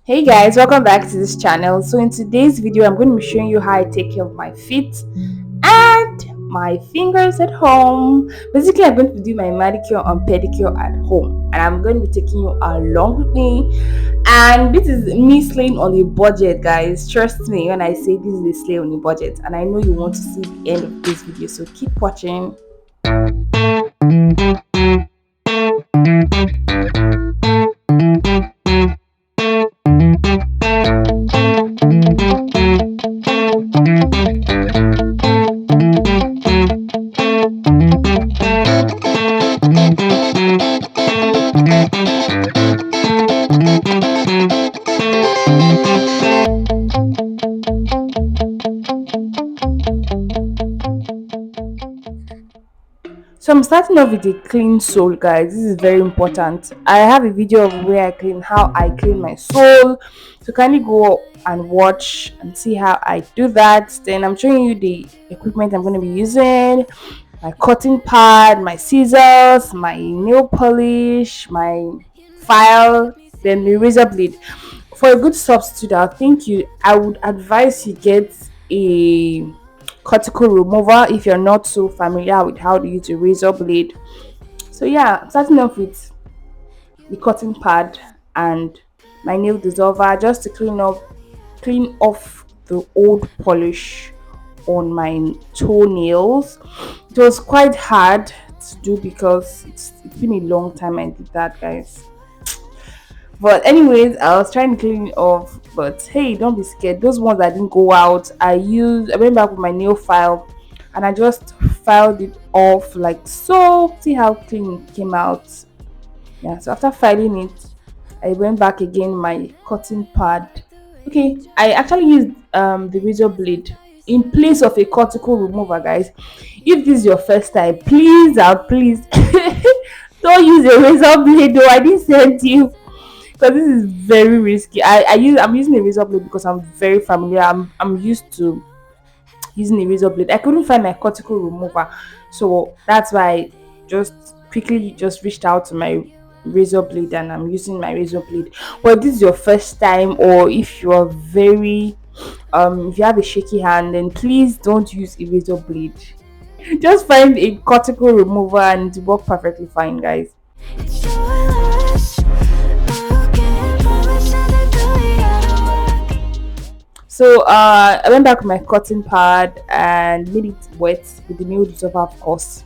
Hey guys, welcome back to this channel. So in today's video, I'm going to be showing you how I take care of my feet and my fingers at home. Basically, I'm going to do my manicure and pedicure at home, and I'm going to be taking you along with me. And this is me slaying on a budget, guys. Trust me when I say this is a slay on a budget, and I know you want to see the end of this video, so keep watching. So I'm starting off with a clean sole, guys. This is very important. I have a video of where I clean how I clean my sole. So kindly go and watch and see how I do that. Then I'm showing you the equipment I'm going to be using, my cutting pad, my scissors, my nail polish, my file, then the razor blade. For a good substitute, I would advise you get a cuticle remover if you're not so familiar with how to use a razor blade. So yeah, starting off with the cutting pad and my nail dissolver just to clean off the old polish on my toenails. It was quite hard to do because it's been a long time I did that, guys. But anyways, I was trying to clean it off. But hey, don't be scared. Those ones that didn't go out, I went back with my nail file and I just filed it off like so. See how clean it came out. Yeah, so after filing it, I went back again with my cutting pad. Okay, I actually used the razor blade in place of a cuticle remover, guys. If this is your first time, please don't use a razor blade though. I didn't send you because this is very risky. I'm using a razor blade because I'm very familiar. I'm used to using a razor blade. I couldn't find my cuticle remover, so that's why I just reached out to my razor blade and I'm using my razor blade. But if this is your first time, or if you are very if you have a shaky hand, then please don't use a razor blade. Just find a cuticle remover and it will work perfectly fine, guys. So I went back with my cotton pad and made it wet with the nail dissolver, of course.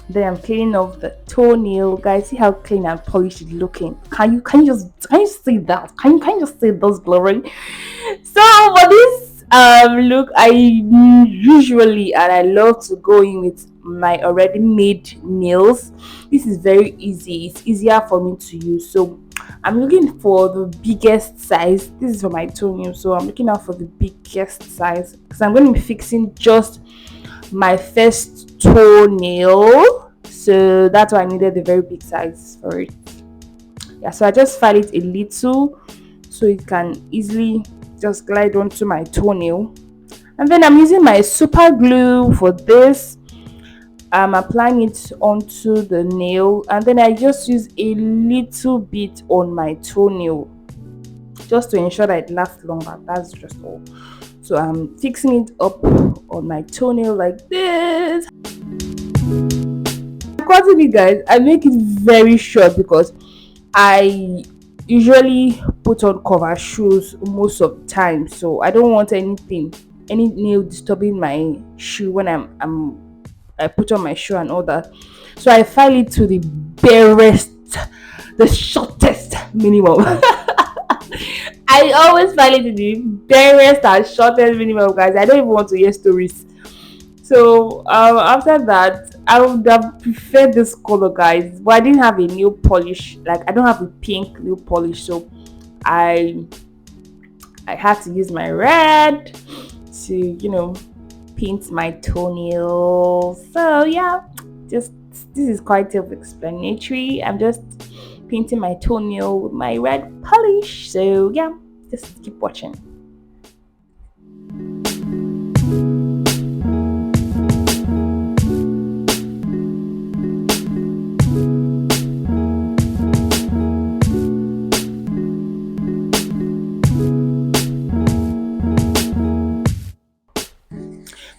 Then I'm cleaning off the toenail, guys. See how clean and polished it's looking. Can you see that? Can you just see those glory? So for this look, I usually and I love to go in with my already made nails. This is very easy. It's easier for me to use. So I'm looking for the biggest size. This is for my toenail, so I'm looking out for the biggest size because I'm going to be fixing just my first toenail. So that's why I needed the very big size for it. Yeah, so I just file it a little so it can easily just glide onto my toenail. And then I'm using my super glue for this. I'm applying it onto the nail and then I just use a little bit on my toenail just to ensure that it lasts longer. That's just all. So I'm fixing it up on my toenail like this. According to guys, I make it very short because I usually put on cover shoes most of the time, so I don't want any nail disturbing my shoe when I put on my shoe and all that. So I file it to the barest, the shortest minimum. I always file it to the barest and shortest minimum, guys. I don't even want to hear stories. So after that, I would have preferred this color, guys. But I didn't have a nail polish. Like I don't have a pink nail polish, so I I had to use my red to paint my toenails. So yeah, just this is quite self-explanatory. I'm just painting my toenail with my red polish. So yeah, just keep watching.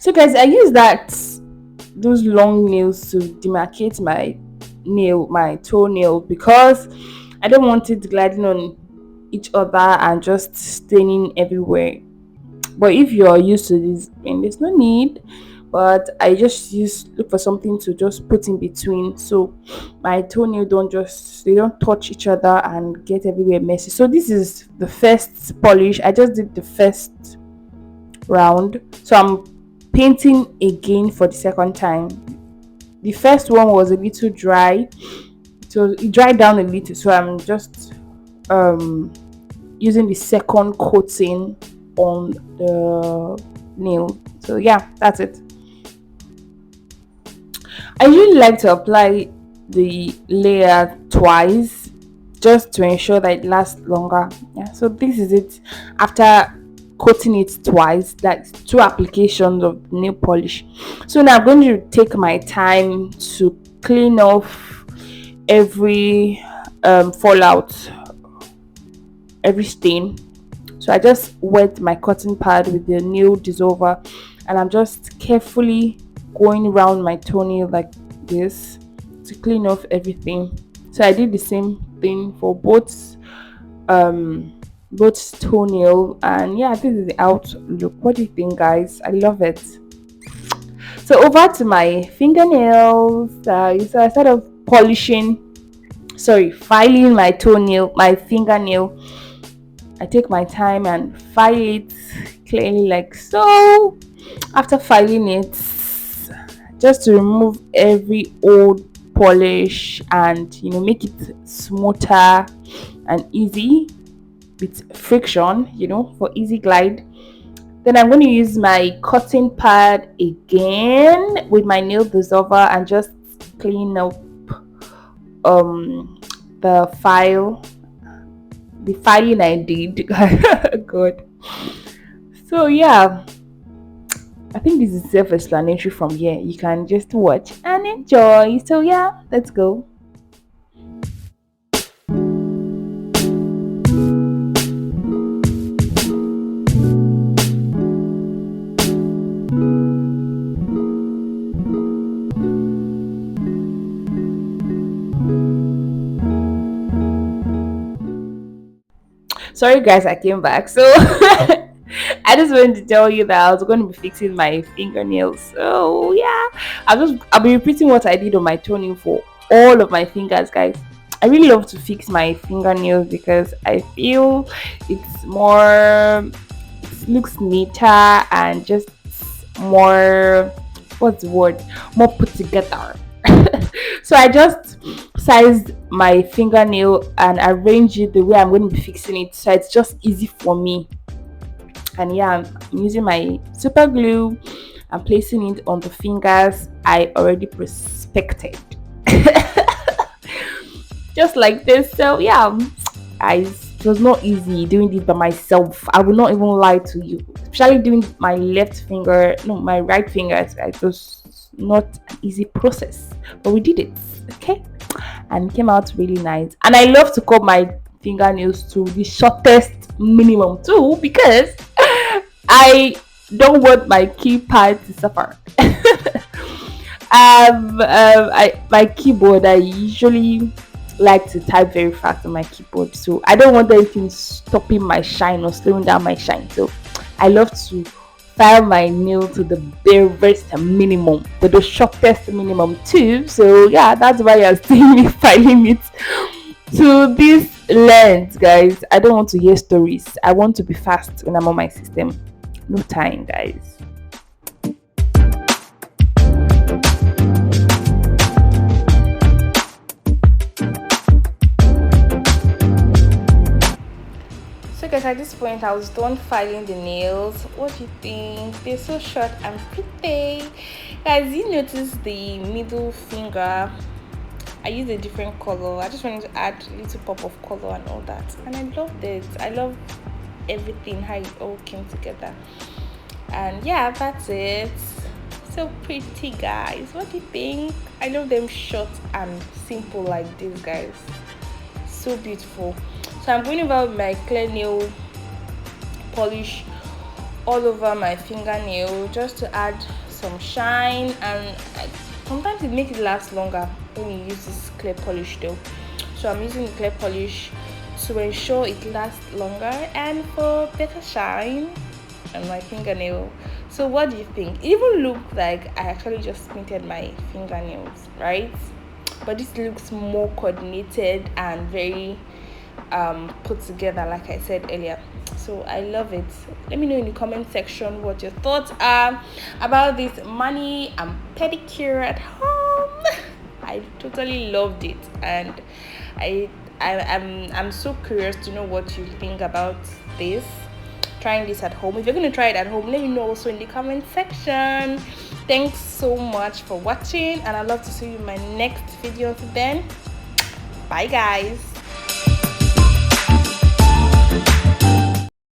So guys, I use that those long nails to demarcate my toenail, because I don't want it gliding on each other and just staining everywhere. But if you're used to this, then there's no need. But I just look for something to just put in between, so my toenail don't touch each other and get everywhere messy. So this is the first polish. I just did the first round, so I'm painting again for the second time. The first one was a little dry, so it dried down a little, so I'm just um using the second coating on the nail. So yeah, that's it. I usually like to apply the layer twice, just to ensure that it lasts longer. Yeah, so this is it after coating it twice. That's two applications of nail polish. So now I'm going to take my time to clean off every fallout, every stain. So I just wet my cotton pad with the nail dissolver, and I'm just carefully going around my toenail like this to clean off everything. So I did the same thing for both toenail, and yeah, this is the outlook. What do you think, guys? I love it. So over to my fingernails. So I started filing my fingernail. I take my time and file it clearly like so. After filing it, just to remove every old polish and make it smoother and easy with friction, for easy glide. Then I'm going to use my cotton pad again with my nail dissolver and just clean up the filing I did. Good. So yeah, I think this is self-explanatory from here. You can just watch and enjoy. So yeah, let's go. Sorry guys, I came back. So I just wanted to tell you that I was going to be fixing my fingernails. So yeah, I'll be repeating what I did on my toenail for all of my fingers, guys. I really love to fix my fingernails because I feel it's more, it looks neater and just more, what's the word, more put together. So I just sized my fingernail and arranged it the way I'm going to be fixing it, so it's just easy for me. And yeah, I'm using my super glue. I'm placing it on the fingers I already prospected. Just like this. So yeah, it was not easy doing this by myself. I will not even lie to you, especially doing my my right finger. It was not an easy process, but we did it. Okay, and it came out really nice. And I love to cut my fingernails to the shortest minimum too, because I don't want my keypad to suffer. My keyboard, I usually like to type very fast on my keyboard, so I don't want anything stopping my shine or slowing down my shine. So I love to file my nail to the barest minimum, to the shortest minimum too. So yeah, that's why you're seeing me filing it to this length, guys. I don't want to hear stories. I want to be fast when I'm on my system. No time, guys. So guys, at this point I was done filing the nails. What do you think? They're so short and pretty. Guys, you notice the middle finger, I used a different color. I just wanted to add a little pop of color and all that, and I loved it. I love everything, how it all came together. And yeah, that's it. So pretty, guys. What do you think? I love them short and simple like this, guys. So beautiful. So I'm going over my clear nail polish all over my fingernail just to add some shine, and sometimes it makes it last longer when you use this clear polish though. So I'm using the clear polish to ensure it lasts longer and for better shine on my fingernail. So what do you think? It even looked like I actually just painted my fingernails, right? But this looks more coordinated and very put together, like I said earlier. So I love it. Let me know in the comment section what your thoughts are about this mani and pedicure at home. I totally loved it, and I I'm so curious to know what you think about this, trying this at home. If you're going to try it at home, let me know also in the comment section. Thanks so much for watching, and I'd love to see you in my next video. Then bye guys.